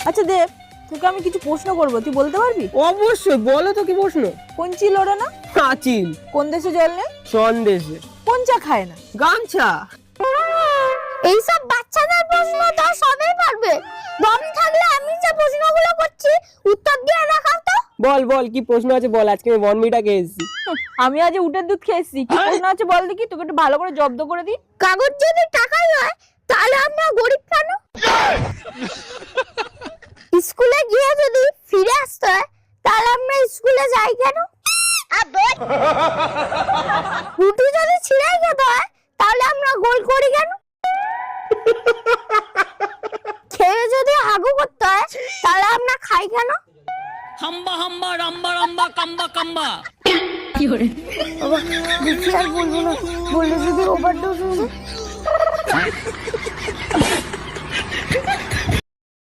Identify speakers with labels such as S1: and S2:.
S1: আচ্ছা দেব, তোকে আমি কিছু প্রশ্ন করবো, তুই বলতে পারবি?
S2: অবশ্যই, বলো তো কি প্রশ্ন।
S1: কোন চিল ওড়ে না?
S2: প্রাচীন।
S1: কোন দেশে জল নেই?
S2: সন্দেশে।
S1: কোন চা খায় না?
S2: গামছা।
S3: এইসব বাচ্চাদের প্রশ্ন তো সবাই পারবে। দম থাকলে আমি যে প্রশ্নগুলো করছি উত্তর দিয়ে দেখাও তো।
S2: বল বল, কি প্রশ্ন আছে বল, আজকে আমি বনমিটা খেয়েছি।
S1: আমি আজ উটের দুধ খেয়েছি। কি প্রশ্ন আছে বল দেখি, তোকে একটু ভালো করে জব্দ করে দিই।
S3: কাগজ যদি টাকাই হয় তাহলে আমরা গরিব কেন? স্কুলে গিয়ে যদি ফিরে আসতে হয় তাহলে আমরা স্কুলে যাই কেন? রুটি যদি ছিঁড়ে খেতে হয় তাহলে আমরা গোল করি কেন? খেয়ে যদি হাগু করতে হয় তাহলে আমরা খাই কেন?
S4: হাম্বা হাম্বা রাম্বা রাম্বা কাম্বা কাম্বা।
S3: বাবা দেখি আর বলবো না, বললে যদি ওভারডোজ হয়ে যায়।